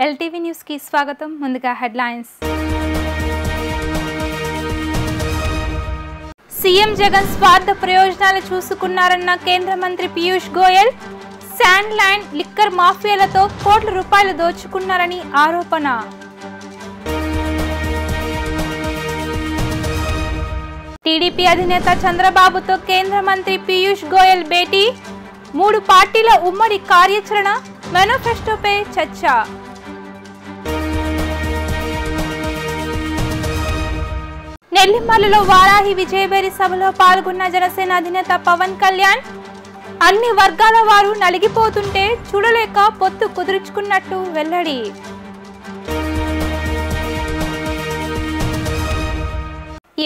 LTV news కి స్వాగతం. ముందుగా హెడ్లైన్స్. సీఎం జగన్ స్వార్థ ప్రయోజనాలు చూసుకున్నారన్న కేంద్ర మంత్రి Piyush Goyal. Sand land liquor మాఫియాలతో కోట్ల రూపాయలు దోచుకున్నారని ఆరోపణ. టీడీపీ అధినేత చంద్రబాబుతో కేంద్ర మంత్రి పీయూష్ గోయల్ భేటీ. 3 పార్టీల ఉమ్మడి కార్యాచరణ మేనిఫెస్టోపై చర్చ. నెల్లిమర్లలో వారాహి విజయభేరి సభలో పాల్గొన్న జనసేన అధినేత పవన్ కళ్యాణ్. అన్ని వర్గాల వారు నలిగిపోతుంటే చూడలేక పొత్తు కుదుర్చుకున్నట్టు వెల్లడి.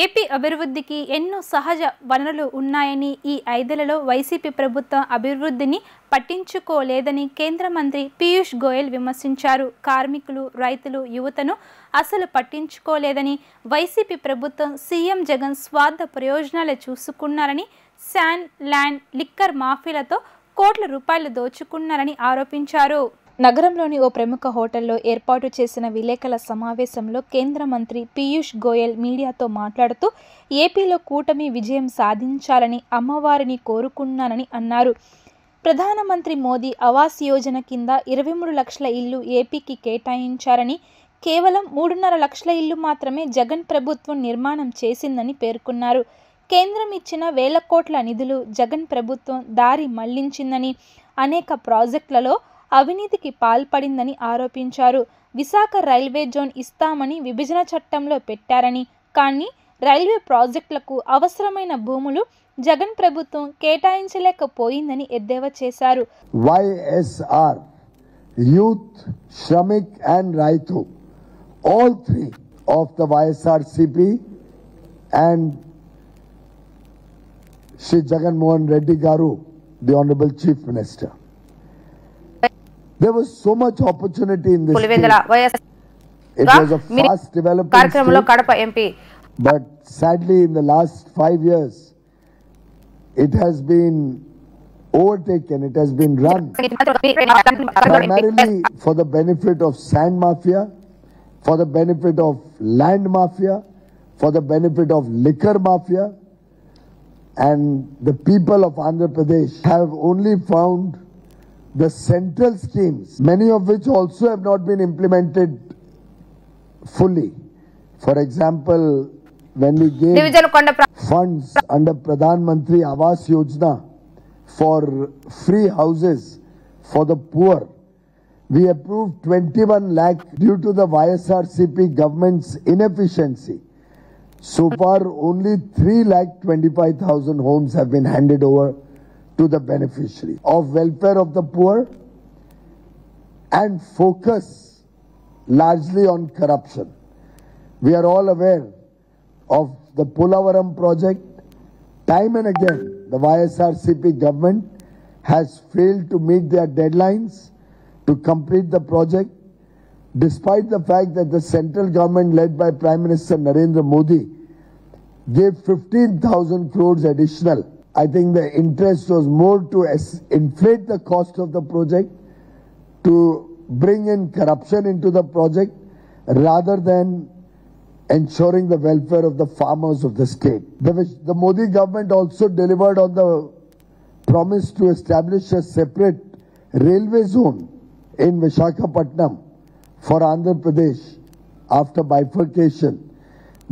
ఏపీ అభివృద్ధికి ఎన్నో సహజ వనరులు ఉన్నాయని, ఈ 5ఏళ్లలో వైసీపీ ప్రభుత్వం అభివృద్ధిని పట్టించుకోలేదని కేంద్ర మంత్రి పీయూష్ గోయల్ విమర్శించారు. కార్మికులు, రైతులు, యువతను అసలు పట్టించుకోలేదని, వైసీపీ ప్రభుత్వం సీఎం జగన్ స్వార్థ ప్రయోజనాలు చూసుకున్నారని, శాండ్ ల్యాండ్ లిక్కర్ మాఫియాలతో కోట్ల రూపాయలు దోచుకున్నారని ఆరోపించారు. నగరంలోని ఓ ప్రముఖ హోటల్లో ఏర్పాటు చేసిన విలేకరుల సమావేశంలో కేంద్ర మంత్రి పీయూష్ గోయల్ మీడియాతో మాట్లాడుతూ, ఏపీలో కూటమి విజయం సాధించాలని అమ్మవారిని కోరుకున్నానని అన్నారు. ప్రధానమంత్రి మోదీ ఆవాస్ యోజన కింద 23 లక్షల ఇళ్లు ఏపీకి కేటాయించారని, కేవలం 3.5 లక్షల ఇళ్లు మాత్రమే జగన్ ప్రభుత్వం నిర్మాణం చేసిందని పేర్కొన్నారు. కేంద్రం ఇచ్చిన వేల కోట్ల నిధులు జగన్ ప్రభుత్వం దారి మళ్లించిందని, అనేక ప్రాజెక్టులలో అవినీతికి పాల్పడిందని ఆరోపించారు. విశాఖ రైల్వే జోన్ ఇస్తామని విభజన చట్టంలో పెట్టారని, కానీ రైల్వే ప్రాజెక్టులకు అవసరమైన భూములు జగన్ ప్రభుత్వం కేటాయించలేకపోయిందని ఎద్దేవా చేశారు. వైఎస్ఆర్, యూత్, శ్రమిక్ అండ్ రైతు, all 3 of the YSRCP and Shri Jagan Mohan Reddy Garu, the Honorable Chief Minister. There was so much opportunity in this state. It was a fast developing state, but sadly in the last 5 years, it has been overtaken, it has been run primarily for the benefit of sand mafia, for the benefit of land mafia, for the benefit of liquor mafia, and the people of Andhra Pradesh have only found the central schemes, many of which also have not been implemented fully. For example, when we gave funds under Pradhan Mantri Awas Yojana for free houses for the poor, we approved 21 lakh. Due to the YSRCP government's inefficiency, so far only 3,25,000 homes have been handed over to the beneficiary. Of welfare of the poor and focus largely on corruption. We are all aware of the Polavaram project. Time and again, the YSRCP government has failed to meet their deadlines to complete the project, despite the fact that the central government led by Prime Minister Narendra Modi gave 15,000 crores additional. I think the interest was more to inflate the cost of the project, to bring in corruption into the project, rather than ensuring the welfare of the farmers of the state. The Modi government also delivered on the promise to establish a separate railway zone in Visakhapatnam for Andhra Pradesh after bifurcation.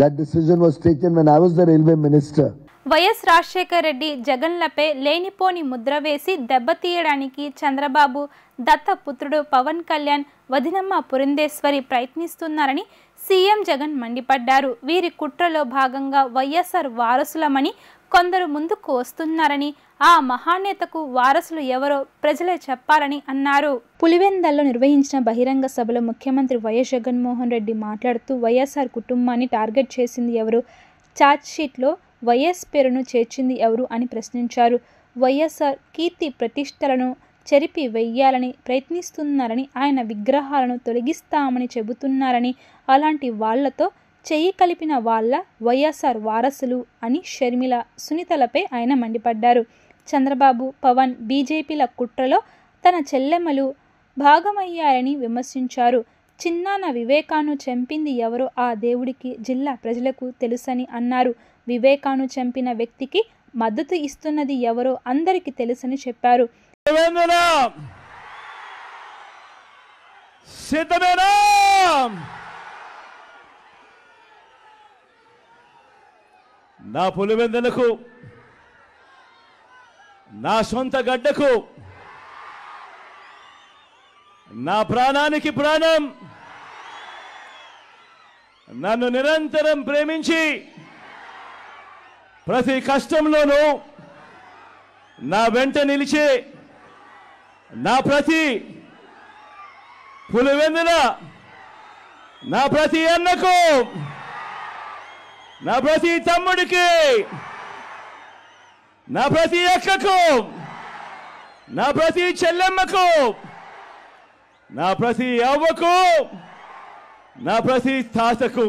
That decision was taken when I was the railway minister. YS Rajasekhara Reddy జగన్లపై లేనిపోని ముద్ర వేసి దెబ్బతీయడానికి చంద్రబాబు దత్తపుత్రుడు పవన్ కళ్యాణ్, వదినమ్మ పురంధేశ్వరి ప్రయత్నిస్తున్నారని CM Jagan మండిపడ్డారు. వీరి కుట్రలో భాగంగా వైఎస్ఆర్ వారసులమని కొందరు ముందుకు వస్తున్నారని, ఆ మహానేతకు వారసులు ఎవరో ప్రజలే చెప్పాలని అన్నారు. పులివెందల్లో నిర్వహించిన బహిరంగ సభలో ముఖ్యమంత్రి వైఎస్ జగన్మోహన్ రెడ్డి మాట్లాడుతూ, వైఎస్ఆర్ కుటుంబాన్ని టార్గెట్ చేసింది ఎవరు, ఛార్జ్షీట్లో వైఎస్ పేరును చేర్చింది ఎవరు అని ప్రశ్నించారు. వైఎస్ఆర్ కీర్తి ప్రతిష్టలను చెరిపి వెయ్యాలని ప్రయత్నిస్తున్నారని, ఆయన విగ్రహాలను తొలగిస్తామని చెబుతున్నారని, అలాంటి వాళ్లతో చెయ్యి కలిపిన వాళ్ళ వైఎస్ఆర్ వారసులు అని షర్మిల, సునీతలపై ఆయన మండిపడ్డారు. చంద్రబాబు, పవన్, బీజేపీల కుట్రలో తన చెల్లెమ్మలు భాగమయ్యారని విమర్శించారు. చిన్నాన్న వివేకాను చంపింది ఎవరో ఆ దేవుడికి, జిల్లా ప్రజలకు తెలుసని అన్నారు. వివేకాను చంపిన వ్యక్తికి మద్దతు ఇస్తున్నది ఎవరో అందరికీ తెలుసని చెప్పారు. నా పులివెందులకు, నా సొంత గడ్డకు, నా ప్రాణానికి ప్రాణం, నన్ను నిరంతరం ప్రేమించి ప్రతి కష్టంలోనూ నా వెంట నిలిచే నా ప్రతి పులివెందుల, నా ప్రతి అన్నకు, నా ప్రతి తమ్ముడికి, నా ప్రతి అక్కకు, నా ప్రతి చెల్లెమ్మకు, నా ప్రతి అవ్వకు, నా ప్రతి తాతకు,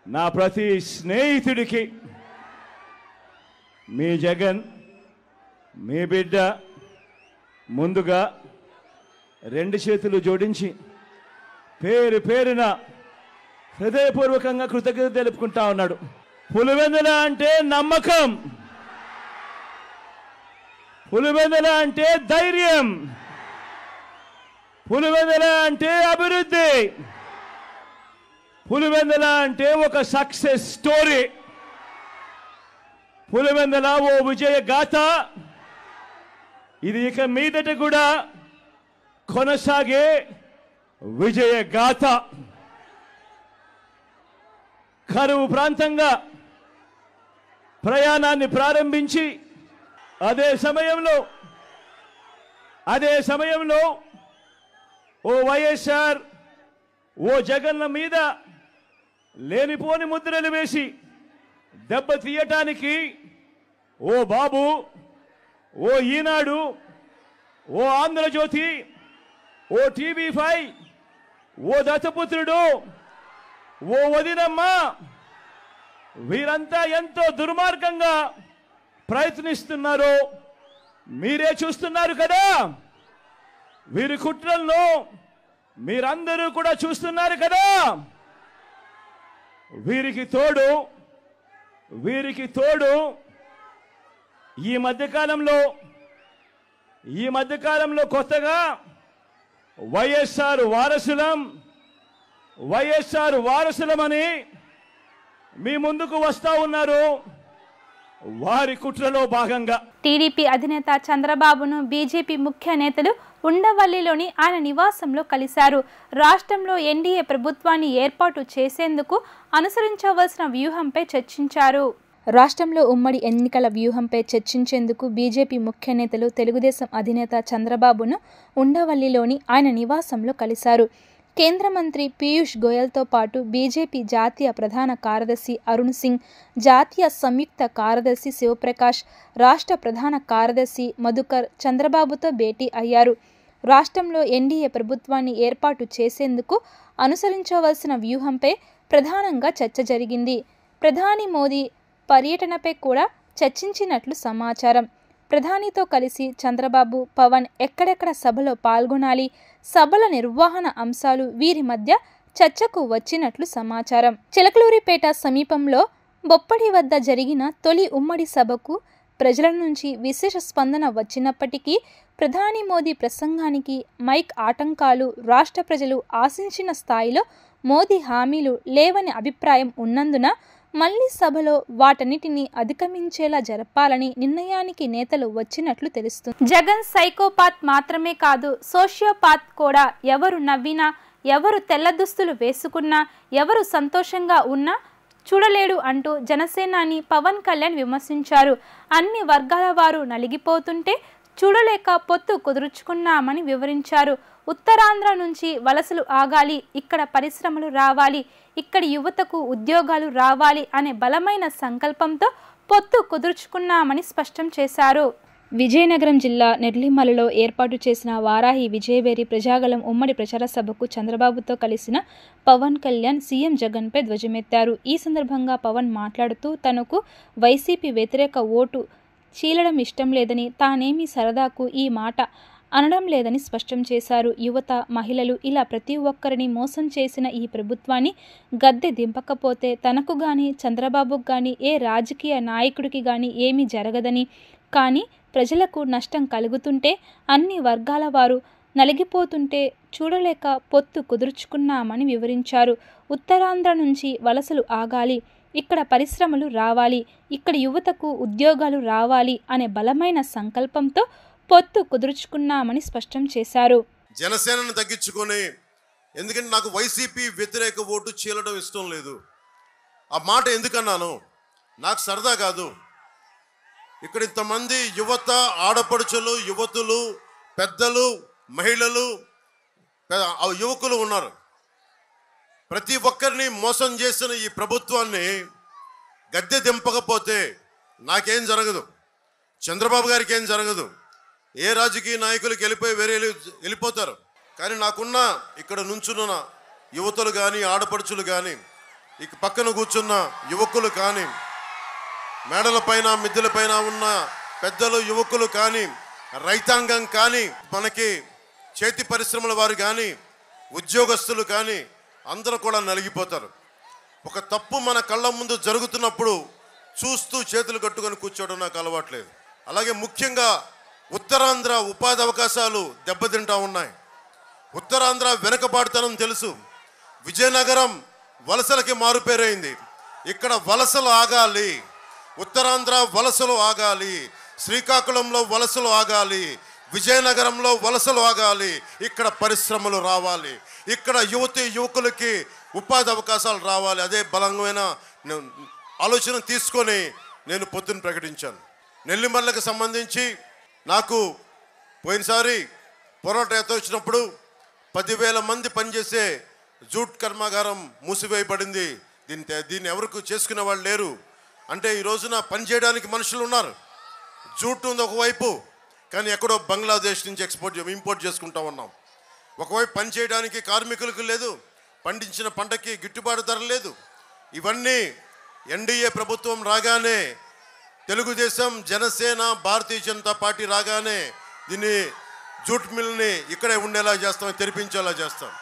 నా ప్రతి స్నేహితుడికి మీ జగన్, మీ బిడ్డ ముందుగా రెండు చేతులు జోడించి పేరు పేరున హృదయపూర్వకంగా కృతజ్ఞత తెలుపుకుంటా ఉన్నాడు. పులివెందుల అంటే నమ్మకం, పులివెందుల అంటే ధైర్యం, పులివెందుల అంటే అభివృద్ధి, పులివెందుల అంటే ఒక సక్సెస్ స్టోరీ, పులివెందుల ఓ విజయ గాథ. ఇది ఇక మీదట కూడా కొనసాగే విజయ గాథ. కరువు ప్రాంతంగా ప్రయాణాన్ని ప్రారంభించి అదే సమయంలో ఓ వైఎస్ఆర్, ఓ జగన్ల మీద లేనిపోని ముద్రలు వేసి దెబ్బ తీయటానికి ఓ బాబు, ఓ ఈనాడు, ఓ ఆంధ్రజ్యోతి, ఓ TV5, ఓ దత్తపుత్రుడు, ఓ వదినమ్మ, వీరంతా ఎంతో దుర్మార్గంగా ప్రయత్నిస్తున్నారో మీరే చూస్తున్నారు కదా. వీరి కుట్రలను మీరందరూ కూడా చూస్తున్నారు కదా. వీరికి తోడు ఈ మధ్యకాలంలో కొత్తగా వైఎస్ఆర్ వారసులమని మీ ముందుకు వస్తా ఉన్నారు. వారి కుట్రలో భాగంగా టీడీపీ అధినేత చంద్రబాబును బీజేపీ ముఖ్య నేతలు ఉండవల్లిలోని ఆయన నివాసంలో కలిశారు. రాష్ట్రంలో ఎన్డీఏ ప్రభుత్వాన్ని ఏర్పాటు చేసేందుకు అనుసరించవలసిన వ్యూహంపై చర్చించారు. రాష్ట్రంలో ఉమ్మడి ఎన్నికల వ్యూహంపై చర్చించేందుకు బీజేపీ ముఖ్య నేతలు తెలుగుదేశం అధినేత చంద్రబాబును ఉండవల్లిలోని ఆయన నివాసంలో కలిశారు. కేంద్ర మంత్రి పీయూష్ గోయల్తో పాటు బీజేపీ జాతీయ ప్రధాన కార్యదర్శి అరుణ్ సింగ్, జాతీయ సంయుక్త కార్యదర్శి శివప్రకాష్, రాష్ట్ర ప్రధాన కార్యదర్శి మధుకర్ చంద్రబాబుతో భేటీ అయ్యారు. రాష్ట్రంలో ఎన్డీఏ ప్రభుత్వాన్ని ఏర్పాటు చేసేందుకు అనుసరించవలసిన వ్యూహంపై ప్రధానంగా చర్చ జరిగింది. ప్రధాని మోదీ పర్యటనపై కూడా చర్చించినట్లు సమాచారం. ప్రధానితో కలిసి చంద్రబాబు, పవన్ ఎక్కడెక్కడ సభలో పాల్గొనాలి, సభల నిర్వహణ అంశాలు వీరి మధ్య చర్చకు వచ్చినట్లు సమాచారం. చిలకలూరిపేట సమీపంలో బొప్పడి వద్ద జరిగిన తొలి ఉమ్మడి సభకు ప్రజల నుంచి విశేష స్పందన వచ్చినప్పటికీ ప్రధాని మోదీ ప్రసంగానికి మైక్ ఆటంకాలు, రాష్ట్ర ప్రజలు ఆశించిన స్థాయిలో మోదీ హామీలు లేవని అభిప్రాయం ఉన్నందున మళ్లీ సభలో వాటన్నిటిని అధిగమించేలా జరపాలని నిర్ణయానికి నేతలు వచ్చినట్లు తెలుస్తుంది. జగన్ సైకోపాత్ మాత్రమే కాదు, సోషియోపాత్ కూడా. ఎవరు నవ్వినా, ఎవరు తెల్ల దుస్తులు వేసుకున్నా, ఎవరు సంతోషంగా ఉన్నా చూడలేడు అంటూ జనసేనాని పవన్ కళ్యాణ్ విమర్శించారు. అన్ని వర్గాల వారు నలిగిపోతుంటే చూడలేక పొత్తు కుదుర్చుకున్నామని వివరించారు. ఉత్తరాంధ్ర నుంచి వలసలు ఆగాలి, ఇక్కడ పరిశ్రమలు రావాలి, ఇక్కడి యువతకు ఉద్యోగాలు రావాలి అనే బలమైన సంకల్పంతో పొత్తు కుదుర్చుకున్నామని స్పష్టం చేశారు. విజయనగరం జిల్లా నెర్లిమలలో ఏర్పాటు చేసిన వారాహి విజయవేరి ప్రజాగళం ఉమ్మడి ప్రచార సభకు చంద్రబాబుతో కలిసిన పవన్ కళ్యాణ్ సీఎం జగన్పై ధ్వజమెత్తారు. ఈ సందర్భంగా పవన్ మాట్లాడుతూ తనకు వైసీపీ వ్యతిరేక ఓటు చీలడం ఇష్టం లేదని, తానేమీ సరదాకు ఈ మాట అనడం లేదని స్పష్టం చేశారు. యువత, మహిళలు ఇలా ప్రతి ఒక్కరిని మోసం చేసిన ఈ ప్రభుత్వాన్ని గద్దె దింపకపోతే తనకు గాని, చంద్రబాబుకు గాని, ఏ రాజకీయ నాయకుడికి గాని ఏమీ జరగదని, కానీ ప్రజలకు నష్టం కలుగుతుంటే, అన్ని వర్గాల వారు నలిగిపోతుంటే చూడలేక పొత్తు కుదుర్చుకున్నామని వివరించారు. ఉత్తరాంధ్ర నుంచి వలసలు ఆగాలి, ఇక్కడ పరిశ్రమలు రావాలి, ఇక్కడ యువతకు ఉద్యోగాలు రావాలి అనే బలమైన సంకల్పంతో పొత్తు కుదుర్చుకున్నామని స్పష్టం చేశారు. జనసేనను తగ్గించుకొని, ఎందుకంటే నాకు వైసీపీ వ్యతిరేక ఓటు చీలడం ఇష్టం లేదు. ఆ మాట ఎందుకన్నాను, నాకు సరదా కాదు. ఇక్కడ ఇంతమంది యువత, ఆడపడుచులు, యువతులు, పెద్దలు, మహిళలు, యువకులు ఉన్నారు. ప్రతి ఒక్కరిని మోసం చేసిన ఈ ప్రభుత్వాన్ని గద్దె దింపకపోతే నాకేం జరగదు, చంద్రబాబు గారికి ఏం జరగదు, ఏ రాజకీయ నాయకులకి వెళ్ళిపోతారు. కానీ నాకున్న ఇక్కడ నుంచున్న యువతులు కానీ, ఆడపడుచులు కానీ, ఇక పక్కన కూర్చున్న యువకులు కానీ, మేడల పైన మిద్దెల పైన ఉన్న పెద్దలు, యువకులు కానీ, రైతాంగం కానీ, మనకి చేతి పరిశ్రమల వారు కానీ, ఉద్యోగస్తులు కానీ అందరూ కూడా నలిగిపోతారు. ఒక తప్పు మన కళ్ళ ముందు జరుగుతున్నప్పుడు చూస్తూ చేతులు కట్టుకొని కూర్చోవడం నాకు అలవాట్లేదు. అలాగే ముఖ్యంగా ఉత్తరాంధ్ర ఉపాధి అవకాశాలు దెబ్బతింటా ఉన్నాయి. ఉత్తరాంధ్ర వెనుకబాటుతనం తెలుసు. విజయనగరం వలసలకి మారుపేరైంది. ఇక్కడ వలసలు ఆగాలి, ఉత్తరాంధ్ర వలసలు ఆగాలి, శ్రీకాకుళంలో వలసలు ఆగాలి, విజయనగరంలో వలసలు ఆగాలి, ఇక్కడ పరిశ్రమలు రావాలి, ఇక్కడ యువకులకి ఉపాధి అవకాశాలు రావాలి. అదే బలమైన ఆలోచన తీసుకొని నేను పొద్దున్న ప్రకటించాను. నెల్లిమర్లకు సంబంధించి నాకు పోయినసారి పోరాట యాత్ర వచ్చినప్పుడు 10,000 మంది పనిచేసే జూట్ కర్మాగారం మూసివేయబడింది. దీన్ని ఎవరికి చేసుకునే వాళ్ళు లేరు. అంటే ఈ రోజున పనిచేయడానికి మనుషులు ఉన్నారు. జూట్ ఉంది ఒకవైపు, కానీ ఎక్కడో బంగ్లాదేశ్ నుంచి ఇంపోర్ట్ చేసుకుంటా ఉన్నాం. ఒకవైపు పని చేయడానికి కార్మికులకు లేదు, పండించిన పంటకి గిట్టుబాటు ధర లేదు. ఇవన్నీ ఎన్డీఏ ప్రభుత్వం రాగానే, తెలుగుదేశం, జనసేన, భారతీయ జనతా పార్టీ రాగానే దీన్ని జూట్ మిల్ని ఇక్కడే ఉండేలా చేస్తాం, తెరిపించేలా చేస్తాం.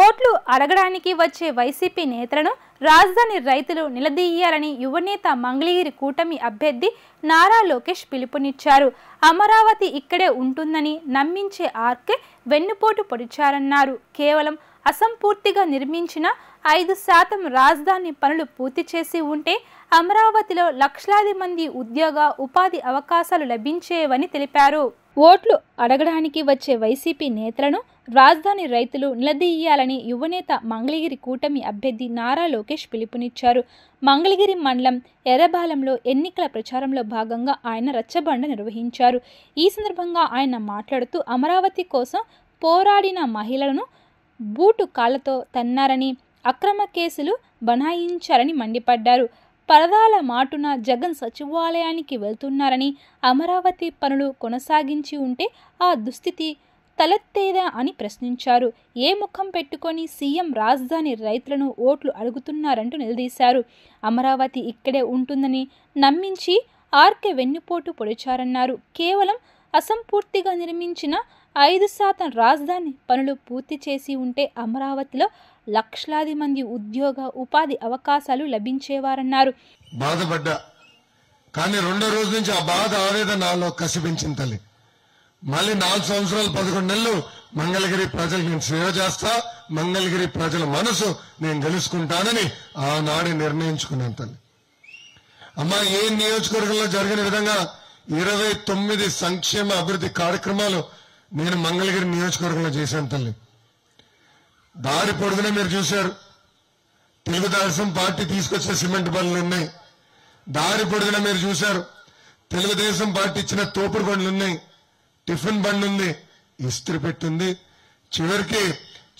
ఓట్లు అడగడానికి వచ్చే వైసీపీ నేతలను రాజధాని రైతులు నిలదీయాలని యువనేత మంగళగిరి కూటమి అభ్యర్థి నారా లోకేష్ పిలుపునిచ్చారు. అమరావతి ఇక్కడే ఉంటుందని నమ్మించే ఆర్కే వెన్నుపోటు పొడిచారన్నారు. కేవలం అసంపూర్తిగా నిర్మించిన 5% రాజధాని పనులు పూర్తి చేసి ఉంటే అమరావతిలో లక్షలాది మంది ఉద్యోగ, ఉపాధి అవకాశాలు లభించేవని తెలిపారు. ఓట్లు అడగడానికి వచ్చే వైసీపీ నేతలను రాజధాని రైతులు నిలదీయాలని యువనేత మంగళగిరి కూటమి అభ్యర్థి నారా లోకేష్ పిలుపునిచ్చారు. మంగళగిరి మండలం ఎర్రబాలెంలో ఎన్నికల ప్రచారంలో భాగంగా ఆయన రచ్చబండ నిర్వహించారు. ఈ సందర్భంగా ఆయన మాట్లాడుతూ అమరావతి కోసం పోరాడిన మహిళలను బూటు కాళ్లతో తన్నారని, అక్రమ కేసులు బనాయించారని మండిపడ్డారు. పరదాల మాటున జగన్ సచివాలయానికి వెళ్తున్నారని, అమరావతి పనులు కొనసాగించి ఉంటే ఆ దుస్థితి తలెత్తేదా అని ప్రశ్నించారు. ఏ ముఖం పెట్టుకొని సీఎం రాజధాని రైతులను ఓట్లు అడుగుతున్నారంటూ నిలదీశారు. అమరావతి ఇక్కడే ఉంటుందని నమ్మించి ఆర్కే వెన్నుపోటు పొడిచారన్నారు. కేవలం అసంపూర్తిగా నిర్మించిన 5% రాజధాని పనులు పూర్తి చేసి ఉంటే అమరావతిలో లక్షలాది మంది ఉద్యోగ, ఉపాధి అవకాశాలు లభించేవారన్నారు. బాధపడ్డా, కానీ రెండో రోజు నుంచి ఆ బాధ ఆవేదన నాలో కసిపించింది తల్లి. మళ్ళీ 4 సంవత్సరాలు 11 నెలలు మంగళగిరి ప్రజలకు నేను సేవ చేస్తా, మంగళగిరి ప్రజల మనసు నేను గెలుచుకుంటానని ఆనాడే నిర్ణయించుకున్నాను తల్లి. అమ్మా, ఏ నియోజకవర్గంలో జరిగిన విధంగా 29 సంక్షేమ అభివృద్ధి కార్యక్రమాలు నేను మంగళగిరి నియోజకవర్గంలో చేశాను తల్లి. దారి పొడుగునే మీరు చూశారు, తెలుగుదేశం పార్టీ తీసుకొచ్చే సిమెంట్ బండ్లు ఉన్నాయి. దారి పొడుగున మీరు చూశారు, తెలుగుదేశం పార్టీ ఇచ్చిన తోపుడు బండ్లు ఉన్నాయి, టిఫిన్ బండ్ ఉంది, ఇస్త్రీ పెట్టుంది. చివరికి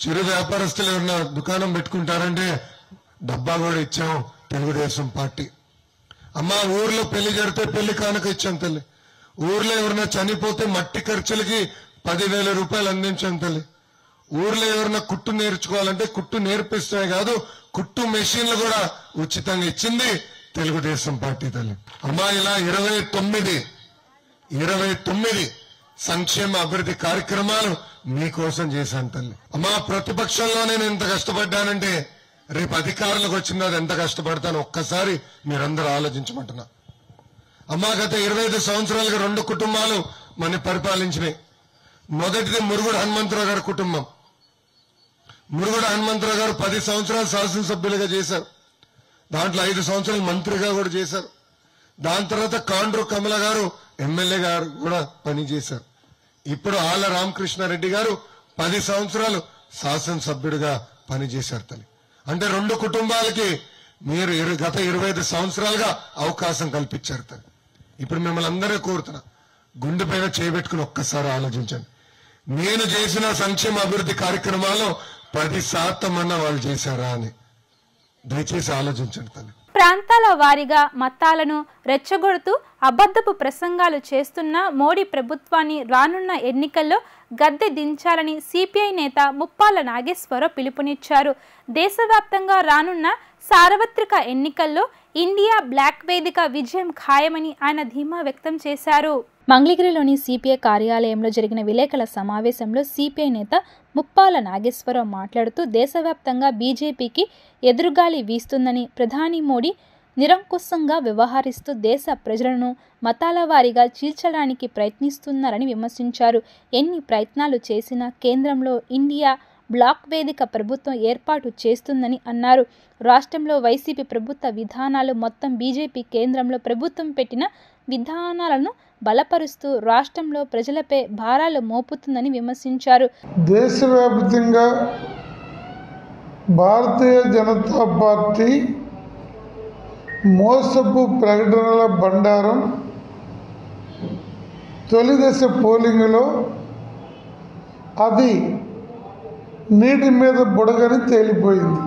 చిరు వ్యాపారస్తులు ఎవరన్నా దుకాణం పెట్టుకుంటారంటే డబ్బా కూడా ఇచ్చాం తెలుగుదేశం పార్టీ. అమ్మా, ఊర్లో పెళ్లి జరిగితే పెళ్లి కానుక ఇచ్చాం తల్లి. ఊర్లో ఎవరైనా చనిపోతే మట్టి ఖర్చులకి 10,000 రూపాయలు అందించాం తల్లి. ఊర్లో ఎవరైనా కుట్టు నేర్చుకోవాలంటే కుట్టు నేర్పిస్తే కాదు, కుట్టు మెషిన్లు కూడా ఉచితంగా ఇచ్చింది తెలుగుదేశం పార్టీ తల్లి. అమ్మా, ఇలా 29 సంక్షేమ అభివృద్ధి కార్యక్రమాలు మీకోసం చేశాను తల్లి. అమ్మా, ప్రతిపక్షంలో నేను ఎంత కష్టపడ్డానంటే రేపు అధికారులకు వచ్చిన తర్వాత ఎంత కష్టపడతాను ఒక్కసారి మీరందరూ ఆలోచించమంటున్నా. అమ్మా, గత 25 సంవత్సరాలుగా 2 కుటుంబాలు మన పరిపాలించినాయి. మొదటిది మురుగుడు హనుమంతరావు గారి కుటుంబం. మురుగుడు హనుమంతరావు గారు 10 సంవత్సరాలు శాసనసభ్యులుగా చేశారు. దాంట్లో 5 సంవత్సరాలు మంత్రిగా కూడా చేశారు. దాని తర్వాత కాండ్రు కమల గారు ఎమ్మెల్యే గారు కూడా పనిచేశారు. ఇప్పుడు ఆళ్ల రామకృష్ణారెడ్డి గారు 10 సంవత్సరాలు శాసనసభ్యుడిగా పనిచేశారు తల్లి. అంటే 2 కుటుంబాలకి మీరు గత 25 సంవత్సరాలుగా అవకాశం కల్పించారు తల్లి. ఇప్పుడు మిమ్మల్ని అందరూ కోరుతున్నా, గుండె పైన చేయబెట్టుకుని ఒక్కసారి ఆలోచించండి. నేను చేసిన సంక్షేమ అభివృద్ధి కార్యక్రమాల్లో 10% అన్న వాళ్ళు చేశారా అని దయచేసి ఆలోచించండి తల్లి. ప్రాంతాల వారీగా మతాలను రెచ్చగొడుతూ అబద్ధపు ప్రసంగాలు చేస్తున్న మోడీ ప్రభుత్వాన్ని రానున్న ఎన్నికల్లో గద్దె దించాలని సిపిఐ నేత ముప్పాల నాగేశ్వరరావు పిలుపునిచ్చారు. దేశవ్యాప్తంగా రానున్న సార్వత్రిక ఎన్నికల్లో ఇండియా బ్లాక్ వేదిక విజయం ఖాయమని ఆయన ధీమా వ్యక్తం చేశారు. మంగళగిరిలోని సిపిఐ కార్యాలయంలో జరిగిన విలేకరుల సమావేశంలో సిపిఐ నేత ముప్పాల నాగేశ్వరరావు మాట్లాడుతూ దేశవ్యాప్తంగా బీజేపీకి ఎదురుగాలి వీస్తుందని, ప్రధాని మోడీ నిరంకుశంగా వ్యవహరిస్తూ దేశ ప్రజలను మతాల వారీగా చీల్చడానికి ప్రయత్నిస్తున్నారని విమర్శించారు. ఎన్ని ప్రయత్నాలు చేసినా కేంద్రంలో ఇండియా బ్లాక్ వేదిక ప్రభుత్వం ఏర్పాటు చేస్తుందని అన్నారు. రాష్ట్రంలో వైసీపీ ప్రభుత్వ విధానాలు మొత్తం బీజేపీ కేంద్రంలో ప్రభుత్వం పెట్టిన విధానాలను బలపరుస్తూ రాష్ట్రంలో ప్రజలపై భారాలు మోపుతుందని విమర్శించారు. దేశవ్యాప్తంగా భారతీయ జనతా పార్టీ మోసపు ప్రకటనల బండారం తొలి దశ పోలింగ్లో అది నీటి మీద బుడగని తేలిపోయింది.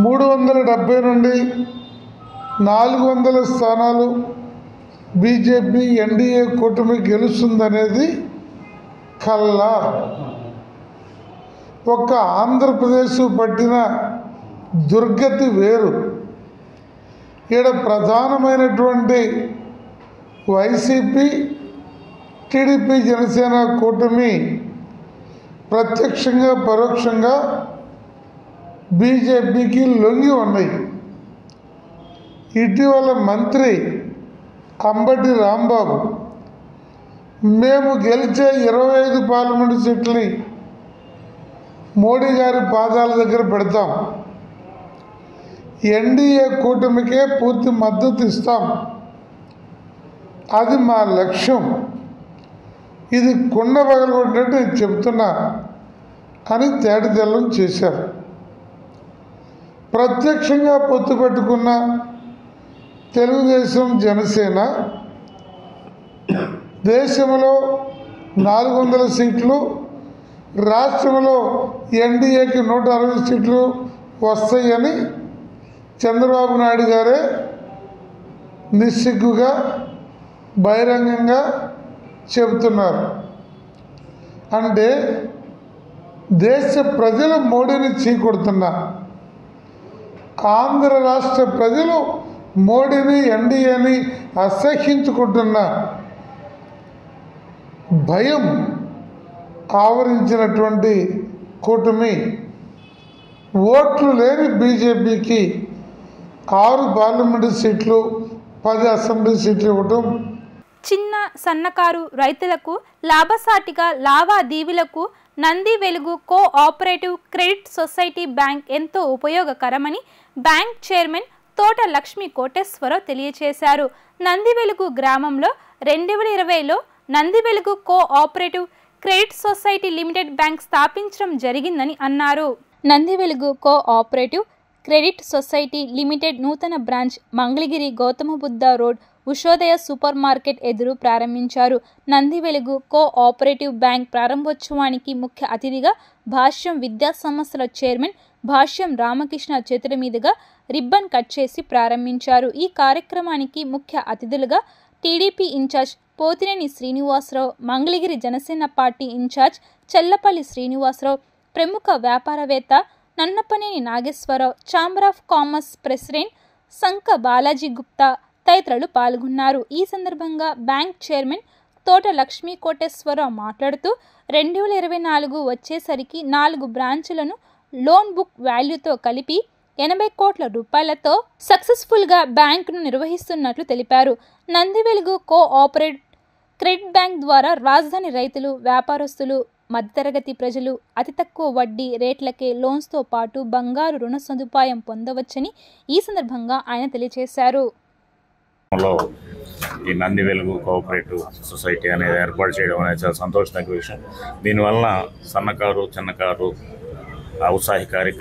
370 నుండి 400 స్థానాలు బీజేపీ ఎన్డీఏ కూటమి గెలుస్తుందనేది కల్లా. ఒక్క ఆంధ్రప్రదేశ్ పట్టిన దుర్గతి వేరు. ఇక్కడ ప్రధానమైనటువంటి వైసీపీ, టీడీపీ, జనసేన కూటమి ప్రత్యక్షంగా పరోక్షంగా బీజేపీకి లొంగి ఉన్నాయి. ఇటీవల మంత్రి అంబటి రాంబాబు మేము గెలిచే 25 పార్లమెంటు సీట్లని మోడీ గారి పాదాల దగ్గర పెడతాం, ఎన్డీఏ కూటమికే పూర్తి మద్దతు ఇస్తాం, అది మా లక్ష్యం, ఇది కుండ పగలగొట్టినట్టు నేను చెప్తున్నా అని తేటతెల్లం చేశారు. ప్రత్యక్షంగా పొత్తు పెట్టుకున్న తెలుగుదేశం, జనసేన దేశంలో 400 సీట్లు, రాష్ట్రంలో ఎన్డీఏకి 160 సీట్లు వస్తాయని చంద్రబాబు నాయుడు గారే నిస్సిగ్గుగా బహిరంగంగా చెబుతున్నారు. అంటే దేశ ప్రజలు మోడీని చీకొడుతున్నా, ఆంధ్ర రాష్ట్ర ప్రజలు మోడీని, ఎన్డీఏని అసహ్యించుకుంటున్న భయం ఆవరించినటువంటి కూటమి ఓట్లు లేని బీజేపీకి 6 పార్లమెంటు సీట్లు, 10 అసెంబ్లీ సీట్లు ఇవ్వటం చిన్న సన్నకారు రైతులకు లాభసాటిగా లావాదేవీలకు నంది వెలుగు కోఆపరేటివ్ క్రెడిట్ సొసైటీ బ్యాంక్ ఎంతో ఉపయోగకరమని బ్యాంక్ చైర్మన్ తోట లక్ష్మీ కోటేశ్వరరావు తెలియజేశారు. నంది వెలుగు గ్రామంలో 2020లో నంది వెలుగు cooperative credit society limited bank స్థాపించడం జరిగిందని అన్నారు. నంది వెలుగు కోఆపరేటివ్ క్రెడిట్ సొసైటీ లిమిటెడ్ నూతన branch Mangalagiri Gautama Buddha road Ushodaya super market ఎదురు ప్రారంభించారు. నంది వెలుగు కోఆపరేటివ్ బ్యాంక్ ప్రారంభోత్సవానికి ముఖ్య అతిథిగా భాష్యం విద్యా సంస్థల చైర్మన్ భాష్యం రామకృష్ణ చేతుల మీదుగా రిబ్బన్ కట్ చేసి ప్రారంభించారు. ఈ కార్యక్రమానికి ముఖ్య అతిథులుగా TDP incharge Pothineni Srinivasarao, Mangalagiri Janasena party incharge Chellapalli Srinivasarao, ప్రముఖ వ్యాపారవేత్త Nannapaneni Nageswararao, chamber of commerce president Sanka Balaji Gupta తదితరులు పాల్గొన్నారు. ఈ సందర్భంగా బ్యాంక్ చైర్మన్ తోట లక్ష్మీ కోటేశ్వరరావు మాట్లాడుతూ 2024 వచ్చేసరికి 4 బ్రాంచులను లోన్ బుక్ వాల్యూతో కలిపి 80 కోట్ల రూపాయలతో సక్సెస్ఫుల్గా బ్యాంకును నిర్వహిస్తున్నట్లు తెలిపారు. నందివెలుగు కోఆపరేటివ్ క్రెడిట్ బ్యాంక్ ద్వారా రాజధాని రైతులు, వ్యాపారస్తులు, మధ్యతరగతి ప్రజలు అతి తక్కువ వడ్డీ రేట్లకే లోన్స్తో పాటు బంగారు రుణ సదుపాయం పొందవచ్చని ఈ సందర్భంగా ఆయన తెలియజేశారు. ఈ నందివెలుగు కోఆపరేటివ్ సొసైటీ అనేది ఏర్పాటు చేయడం అనేది చాలా సంతోషదగ్గ విషయం. దీనివల్ల సన్నకారు, చిన్నకారు, ఔత్సాహికారి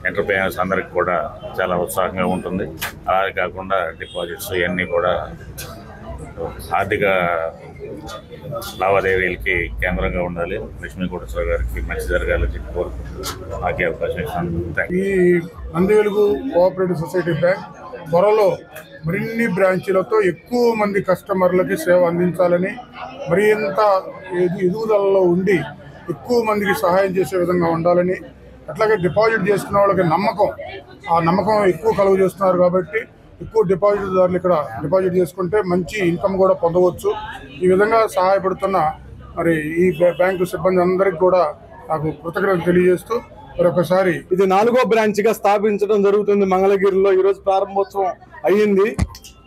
ఎంటర్ప్రైనర్స్ అందరికి కూడా చాలా ఉత్సాహంగా ఉంటుంది. అలాగే కాకుండా డిపాజిట్స్ ఇవన్నీ కూడా ఆర్థిక లావాదేవీలకి కేంద్రంగా ఉండాలి. లక్ష్మీ కోటేశ్వర గారికి మంచి జరగాలని చెప్పి కోరుకుంటూ నాకే అవకాశం ఇస్తాను. ఈ నందివెలుగు కోఆపరేటివ్ సొసైటీ బ్యాంక్ త్వరలో మరిన్ని బ్రాంచీలతో ఎక్కువ మంది కస్టమర్లకి సేవ అందించాలని, మరింత ఎదుగుదలలో ఉండి ఎక్కువ మందికి సహాయం చేసే విధంగా ఉండాలని, అట్లాగే డిపాజిట్ చేసుకున్న వాళ్ళకి ఆ నమ్మకం ఎక్కువ కలుగు చేస్తున్నారు కాబట్టి ఎక్కువ డిపాజిట్దారులు ఇక్కడ డిపాజిట్ చేసుకుంటే మంచి ఇన్కమ్ కూడా పొందవచ్చు. ఈ విధంగా సహాయపడుతున్న మరి ఈ బ్యాంకు సిబ్బంది అందరికీ కూడా నాకు కృతజ్ఞతలు తెలియజేస్తూ మరొకసారి ఇది 4వ బ్రాంచ్గా స్థాపించడం జరుగుతుంది. మంగళగిరిలో ఈరోజు ప్రారంభోత్సవం అయ్యింది.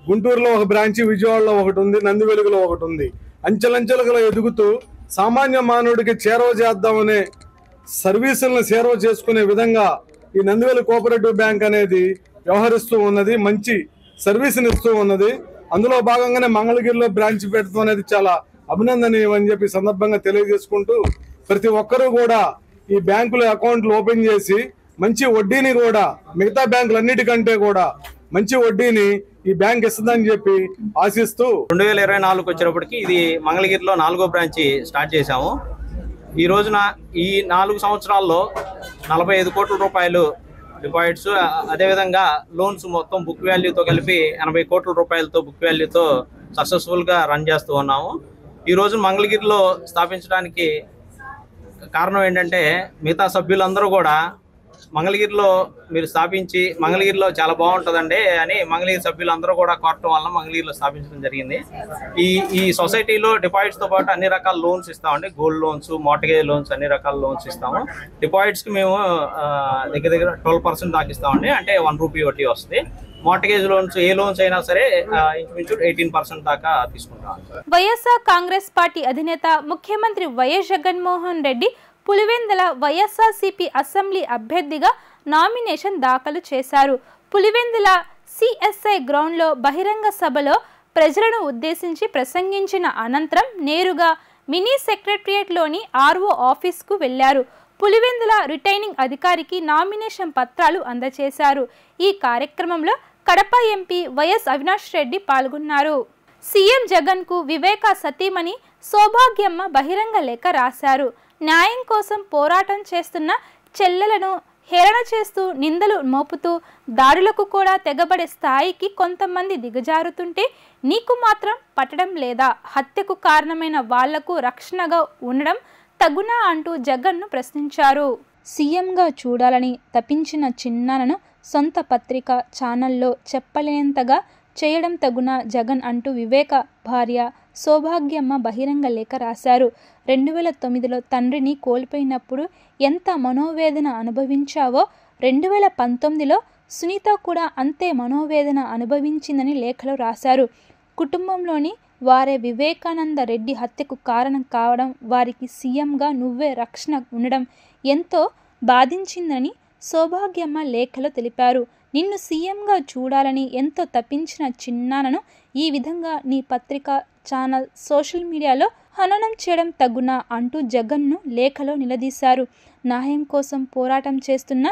గుంటూరులో ఒక బ్రాంచి, విజయవాడలో ఒకటి ఉంది, నందివెలుగులో ఒకటి ఉంది. అంచెలంచెలుగా ఎదుగుతూ సామాన్య మానవుడికి చేరువ చేద్దామనే సర్వీసులను చేరువ చేసుకునే విధంగా ఈ నందివెలుగు కోఆపరేటివ్ బ్యాంక్ అనేది వ్యవహరిస్తూ ఉన్నది, మంచి సర్వీస్ని ఇస్తూ ఉన్నది. అందులో భాగంగానే మంగళగిరిలో బ్రాంచ్ పెట్టడం అనేది చాలా అభినందనీయం అని చెప్పి సందర్భంగా తెలియజేసుకుంటూ ప్రతి ఒక్కరూ కూడా ఈ బ్యాంకులో అకౌంట్లు ఓపెన్ చేసి మంచి వడ్డీని కూడా మిగతా బ్యాంకులన్నిటికంటే కూడా మంచి వడ్డీని ఈ బ్యాంక్ ఇస్తుందని చెప్పి ఆశిస్తూ 2024 వచ్చేటప్పటికి ఇది మంగళగిరిలో 4వ బ్రాంచి స్టార్ట్ చేశాము. ఈ రోజున ఈ 4 సంవత్సరాల్లో 45 కోట్ల రూపాయలు డిపాజిట్స్, అదేవిధంగా లోన్స్ మొత్తం బుక్ వాల్యూతో కలిపి 80 కోట్ల రూపాయలతో బుక్ వాల్యూతో సక్సెస్ఫుల్గా రన్ చేస్తూ ఉన్నాము. ఈరోజు మంగళగిరిలో స్థాపించడానికి కారణం ఏంటంటే మిగతా సభ్యులందరూ కూడా మంగళగిరిలో మీరు స్థాపించి మంగళగిరిలో చాలా బాగుంటుందండి అని మంగళగిరి సభ్యులందరూ కూడా కోరటం వల్ల మంగళగిరిలో స్థాపించడం జరిగింది. ఈ సొసైటీలో డిపాజిట్స్తో పాటు అన్ని రకాల లోన్స్ ఇస్తామండి. గోల్డ్ లోన్స్, మార్ట్గేజ్ లోన్స్, అన్ని రకాల లోన్స్ ఇస్తాము. డిపాజిట్స్కి మేము దగ్గర 12% దాకా ఇస్తామండి, అంటే 1 రూపీ వడ్డీ వస్తుంది. మార్ట్గేజ్ లోన్స్ ఏ లోన్స్ అయినా సరే ఇంచుమించు 18% దాకా తీసుకుంటాం. వైఎస్ఆర్ కాంగ్రెస్ పార్టీ అధినేత ముఖ్యమంత్రి వైఎస్ జగన్మోహన్ రెడ్డి పులివెందుల వైఎస్ఆర్సీపీ అసెంబ్లీ అభ్యర్థిగా నామినేషన్ దాఖలు చేశారు. పులివెందుల సిఎస్ఐ గ్రౌండ్లో బహిరంగ సభలో ప్రజలను ఉద్దేశించి ప్రసంగించిన అనంతరం నేరుగా మినీ సెక్రటరియట్లోని ఆర్ఓ ఆఫీస్కు వెళ్లారు. పులివెందుల రిటైనింగ్ అధికారికి నామినేషన్ పత్రాలు అందజేశారు. ఈ కార్యక్రమంలో కడప ఎంపీ వైఎస్ అవినాష్ రెడ్డి పాల్గొన్నారు. సీఎం జగన్కు వివేక సతీమణి సౌభాగ్యమ్మ బహిరంగ లేఖ రాశారు. న్యాయం కోసం పోరాటం చేస్తున్న చెల్లెలను హేళన చేస్తూ నిందలు మోపుతూ దాడులకు కూడా తెగబడే స్థాయికి కొంతమంది దిగజారుతుంటే నీకు మాత్రం పట్టడం లేదా? హత్యకు కారణమైన వాళ్లకు రక్షణగా ఉండడం తగునా అంటూ జగన్ను ప్రశ్నించారు. సీఎంగా చూడాలని తప్పించిన చిన్నానను సొంత పత్రిక, ఛానల్లో చెప్పలేనంతగా చేయడం తగునా జగన్ అంటూ వివేక భార్య సౌభాగ్యమ్మ బహిరంగ లేఖ రాశారు. 2009లో తండ్రిని కోల్పోయినప్పుడు ఎంత మనోవేదన అనుభవించావో 2019లో సునీత కూడా అంతే మనోవేదన అనుభవించిందని లేఖలో రాశారు. కుటుంబంలోని వారే వివేకానంద రెడ్డి హత్యకు కారణం కావడం, వారికి సీఎంగా నువ్వే రక్షణ ఉండడం ఎంతో బాధించిందని సౌభాగ్యమ్మ లేఖలో తెలిపారు. నిన్ను సీఎంగా చూడాలని ఎంతో తప్పించిన చిన్నానను ఈ విధంగా నీ పత్రిక, ఛానల్, సోషల్ మీడియాలో హననం చేయడం తగునా అంటూ జగన్ను లేఖలో నిలదీశారు. న్యాయం కోసం పోరాటం చేస్తున్న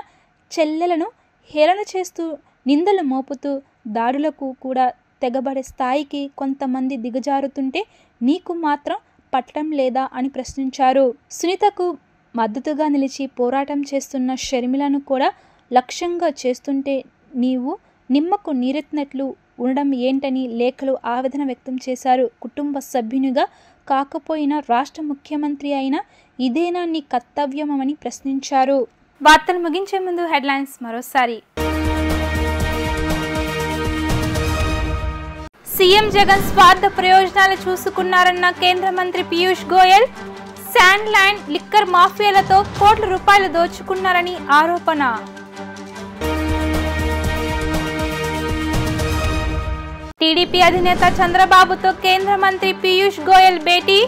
చెల్లెలను హేళన చేస్తూ నిందలు మోపుతూ దాడులకు కూడా తెగబడే స్థాయికి కొంతమంది దిగజారుతుంటే నీకు మాత్రం పట్టడం లేదా అని ప్రశ్నించారు. సునీతకు మద్దతుగా నిలిచి పోరాటం చేస్తున్న షర్మిలను కూడా లక్ష్యంగా చేస్తుంటే నీవు నిమ్మకు నీరెత్తినట్లు ఉండడం ఏంటని లేఖలు ఆవేదన వ్యక్తం చేశారు. కుటుంబ సభ్యునిగా కాకపోయినా రాష్ట్ర ముఖ్యమంత్రి అయినా ఇదేనా నీ కర్తవ్యమని ప్రశ్నించారు. వార్తలు ముగించే ముందు హెడ్లైన్స్ మరోసారి. సీఎం జగన్ స్వార్థ ప్రయోజనాలు చూసుకున్నారన్న కేంద్ర మంత్రి Piyush Goyal sand land liquor మాఫియాలతో కోట్ల రూపాయలు దోచుకున్నారని ఆరోపణ. టీడీపీ అధినేత చంద్రబాబుతో కేంద్ర మంత్రి పీయూష్ గోయల్ భేటీ,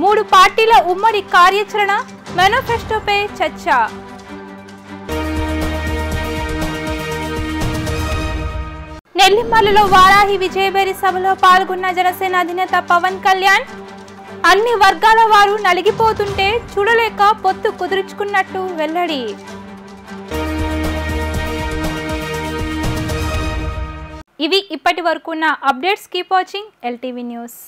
3 పార్టీల ఉమ్మడి కార్యాచరణ మేనిఫెస్టోపై చర్చ. నెల్లిమర్లలో వారాహి విజయబేరి సభలో పాల్గొన్న జనసేన అధినేత పవన్ కళ్యాణ్ అన్ని వర్గాల వారు నలిగిపోతుంటే చూడలేక పొత్తు కుదుర్చుకున్నట్టు వెల్లడి. ఇవి ఇప్పటి వరకు ఉన్న updates. Keep watching LTV news.